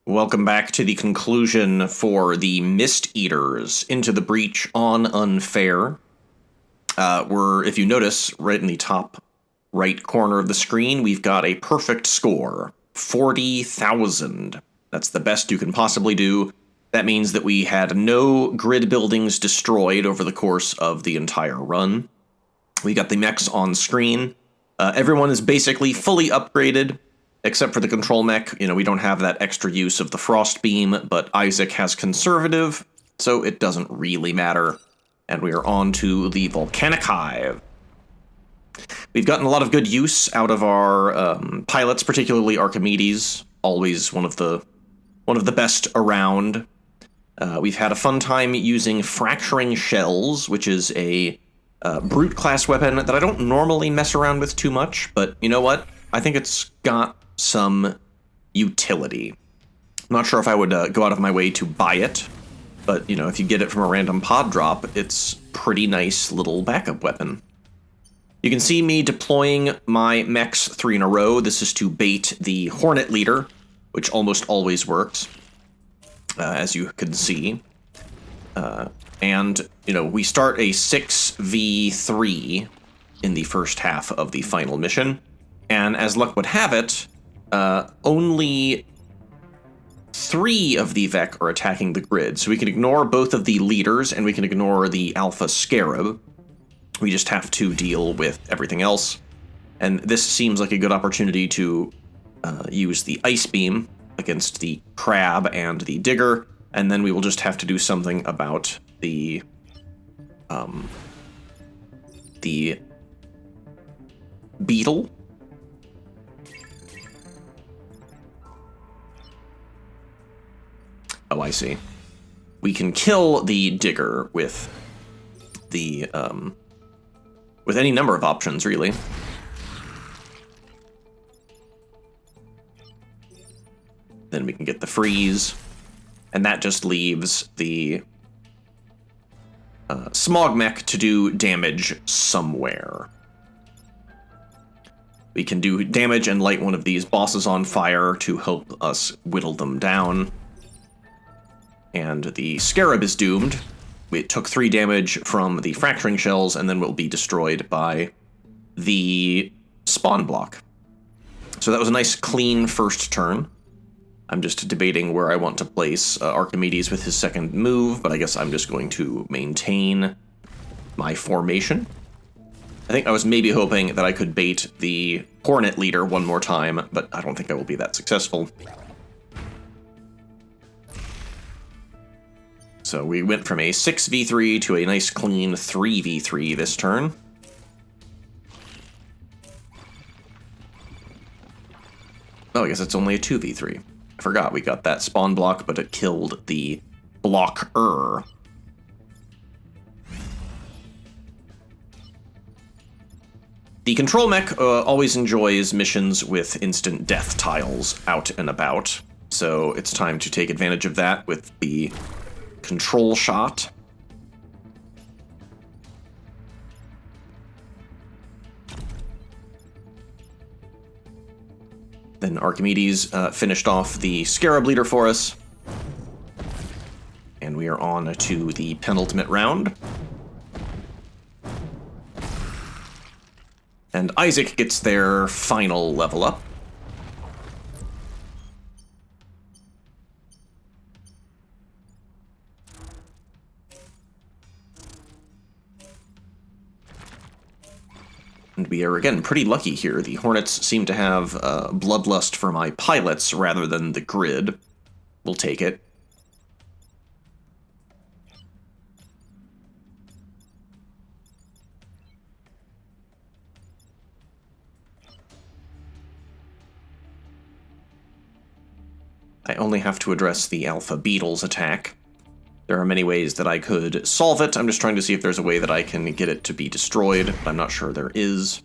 Welcome back to the conclusion for the Mist Eaters Into the Breach on Unfair. If you notice, right in the top right corner of the screen, we've got a perfect score, 40,000. That's the best you can possibly do. That means that we had no grid buildings destroyed over the course of the entire run. We got the mechs on screen. Everyone is basically fully upgraded, except for the control mech. We don't have that extra use of the frost beam, but Isaac has conservative, so it doesn't really matter. And we are on to the volcanic hive. We've gotten a lot of good use out of our pilots, particularly Archimedes, always one of the best around. We've had a fun time using fracturing shells, which is a brute class weapon that I don't normally mess around with too much, but you know what? I think it's got some utility. I'm not sure if I would go out of my way to buy it, but if you get it from a random pod drop, it's pretty nice little backup weapon. You can see me deploying my mechs 3 in a row. This is to bait the Hornet leader, which almost always works, as you can see. And we start a 6v3 in the first half of the final mission. And as luck would have it, only 3 of the Vec are attacking the grid. So we can ignore both of the leaders, and we can ignore the Alpha Scarab. We just have to deal with everything else. And this seems like a good opportunity to use the Ice Beam against the Crab and the Digger, and then we will just have to do something about the Beetle. Oh, I see. We can kill the Digger with the with any number of options, really. Then we can get the freeze, and that just leaves the smog mech to do damage somewhere. We can do damage and light one of these bosses on fire to help us whittle them down. And the Scarab is doomed. It took 3 damage from the fracturing shells and then will be destroyed by the spawn block. So that was a nice clean first turn. I'm just debating where I want to place Archimedes with his second move, but I guess I'm just going to maintain my formation. I think I was maybe hoping that I could bait the Hornet leader one more time, but I don't think I will be that successful. So we went from a 6v3 to a nice clean 3v3 this turn. Oh, I guess it's only a 2v3. I forgot we got that spawn block, but it killed the blocker. The control mech always enjoys missions with instant death tiles out and about, so it's time to take advantage of that with the control shot. Then Archimedes finished off the Scarab leader for us. And we are on to the penultimate round. And Isaac gets their final level up. And we are, again, pretty lucky here. The Hornets seem to have bloodlust for my pilots rather than the grid. We'll take it. I only have to address the Alpha Beetle's attack. There are many ways that I could solve it. I'm just trying to see if there's a way that I can get it to be destroyed, but I'm not sure there is.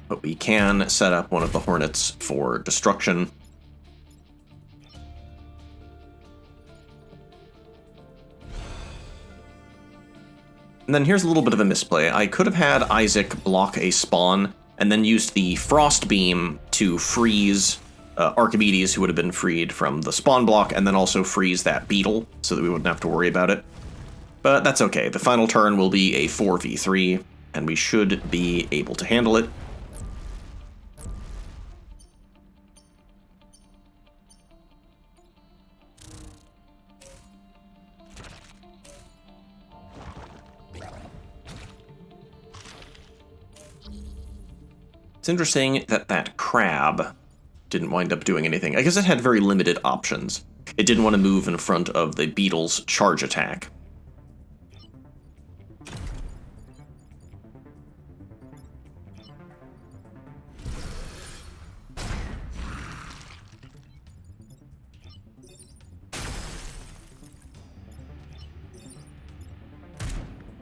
But we can set up one of the Hornets for destruction. And then here's a little bit of a misplay. I could have had Isaac block a spawn, and then used the Frost Beam to freeze Archimedes, who would have been freed from the spawn block, and then also freeze that beetle, so that we wouldn't have to worry about it. But that's okay. The final turn will be a 4v3, and we should be able to handle it. It's interesting that that crab didn't wind up doing anything. I guess it had very limited options. It didn't want to move in front of the beetle's charge attack.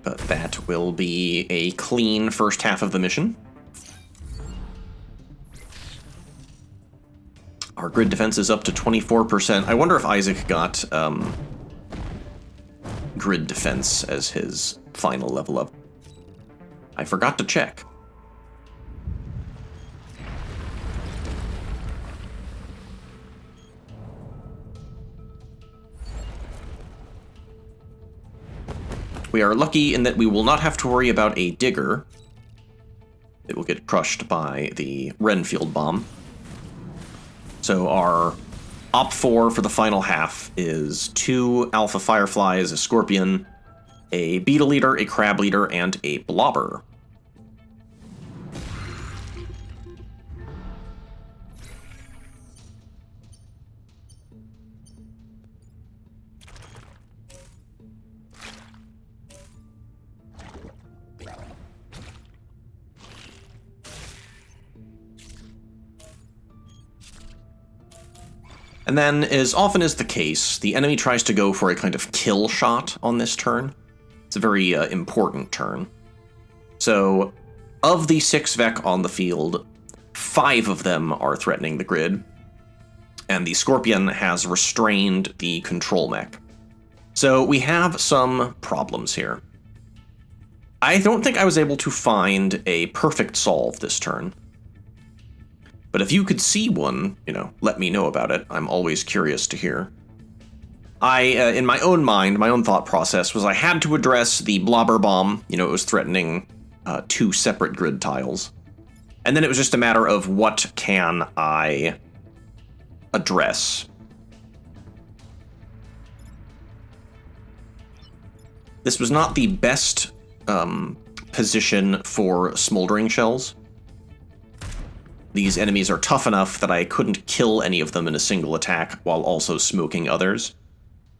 But that will be a clean first half of the mission. Our grid defense is up to 24%. I wonder if Isaac got grid defense as his final level up. I forgot to check. We are lucky in that we will not have to worry about a digger. It will get crushed by the Renfield bomb. So our Op 4 for the final half is 2 Alpha Fireflies, a Scorpion, a Beetle Leader, a Crab Leader, and a Blobber. And then, as often is the case, the enemy tries to go for a kind of kill shot on this turn. It's a very important turn. So, of the 6 Vec on the field, 5 of them are threatening the grid, and the Scorpion has restrained the control mech. So we have some problems here. I don't think I was able to find a perfect solve this turn. But if you could see one, let me know about it. I'm always curious to hear. In my own mind, my own thought process was I had to address the Blobber Bomb. It was threatening 2 separate grid tiles. And then it was just a matter of what can I address. This was not the best position for smoldering shells. These enemies are tough enough that I couldn't kill any of them in a single attack while also smoking others.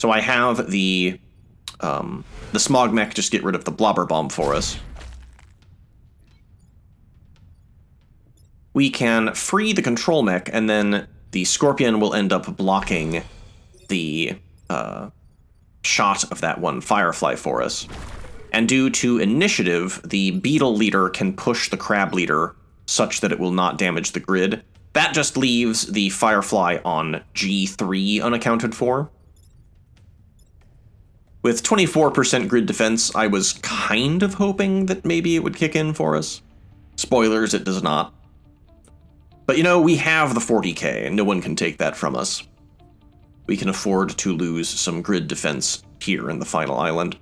So I have the Smog Mech just get rid of the Blobber Bomb for us. We can free the Control Mech, and then the Scorpion will end up blocking the shot of that one Firefly for us. And due to initiative, the Beetle Leader can push the Crab Leader such that it will not damage the grid. That just leaves the Firefly on G3 unaccounted for. With 24% grid defense, I was kind of hoping that maybe it would kick in for us. Spoilers, it does not. But we have the 40k, and no one can take that from us. We can afford to lose some grid defense here in the final island.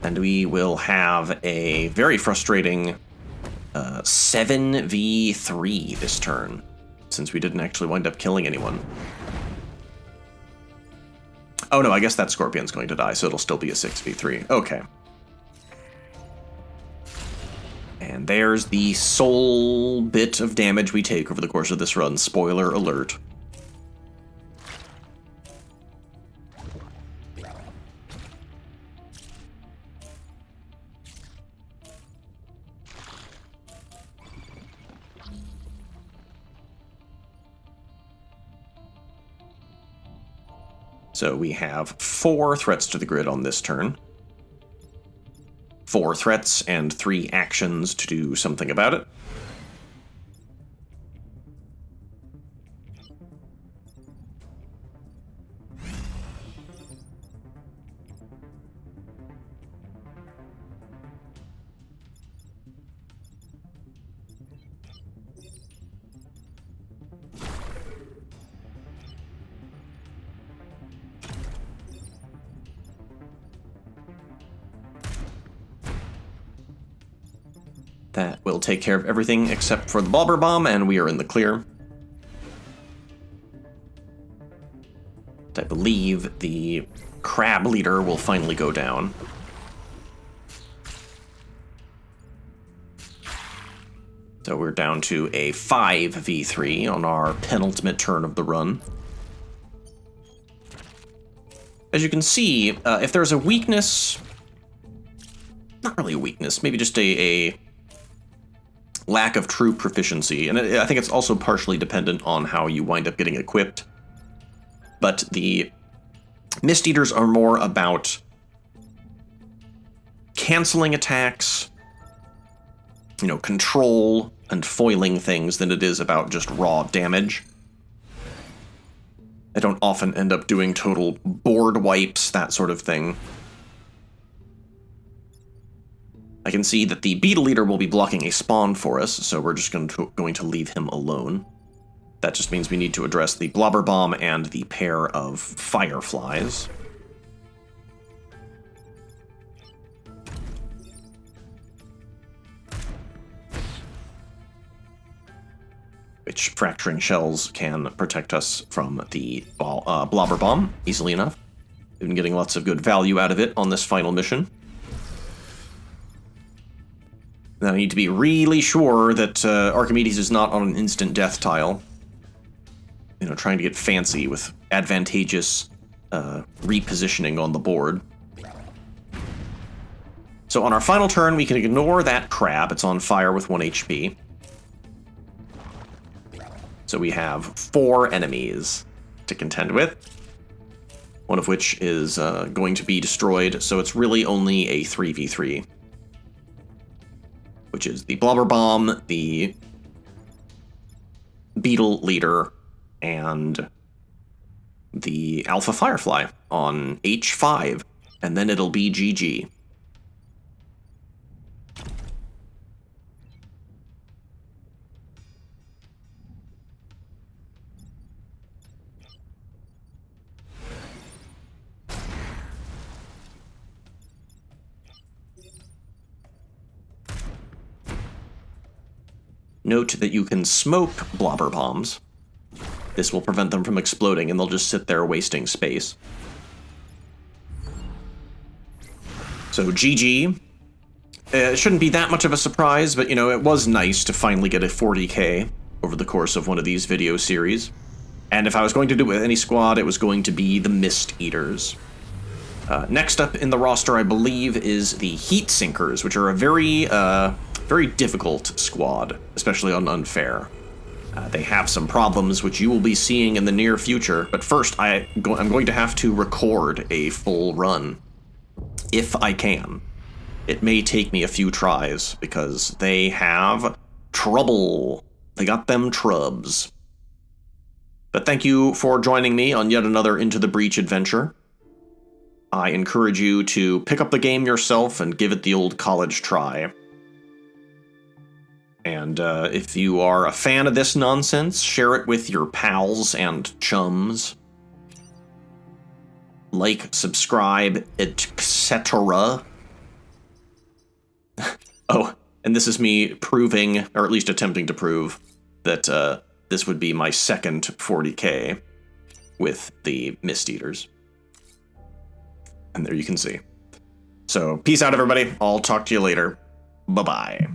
And we will have a very frustrating 7v3 this turn, since we didn't actually wind up killing anyone. Oh no, I guess that Scorpion's going to die, so it'll still be a 6v3. Okay. And there's the sole bit of damage we take over the course of this run. Spoiler alert. So we have 4 threats to the grid on this turn. 4 threats and 3 actions to do something about it. That will take care of everything except for the blobber bomb, and we are in the clear. I believe the crab leader will finally go down. So we're down to a 5v3 on our penultimate turn of the run. As you can see, if there's a weakness, not really a weakness, maybe just a lack of true proficiency, and I think it's also partially dependent on how you wind up getting equipped. But the Mist Eaters are more about canceling attacks, you know, control and foiling things than it is about just raw damage. I don't often end up doing total board wipes, that sort of thing. I can see that the Beetle Eater will be blocking a spawn for us, so we're just going to leave him alone. That just means we need to address the Blobber Bomb and the pair of Fireflies. Which fracturing shells can protect us from the Blobber Bomb easily enough. We've been getting lots of good value out of it on this final mission. Now I need to be really sure that Archimedes is not on an instant death tile. You know, trying to get fancy with advantageous repositioning on the board. So on our final turn, we can ignore that crab. It's on fire with 1 HP. So we have 4 enemies to contend with, one of which is going to be destroyed, so it's really only a 3v3. Which is the Blobber Bomb, the Beetle Leader, and the Alpha Firefly on H5, and then it'll be GG. Note that you can smoke blobber bombs. This will prevent them from exploding, and they'll just sit there wasting space. So GG. It shouldn't be that much of a surprise, but you know, it was nice to finally get a 40k over the course of one of these video series. And if I was going to do it with any squad, it was going to be the Mist Eaters. Next up in the roster, I believe, is the Heat Sinkers, which are a very difficult squad, especially on Unfair. They have some problems, which you will be seeing in the near future, but first I'm going to have to record a full run, if I can. It may take me a few tries, because they have trouble. They got them trubs. But thank you for joining me on yet another Into the Breach adventure. I encourage you to pick up the game yourself and give it the old college try. And if you are a fan of this nonsense, share it with your pals and chums. Like, subscribe, etc. Oh, and this is me proving, or at least attempting to prove, that this would be my second 40k with the Mist Eaters. And there you can see. So, peace out, everybody. I'll talk to you later. Bye-bye.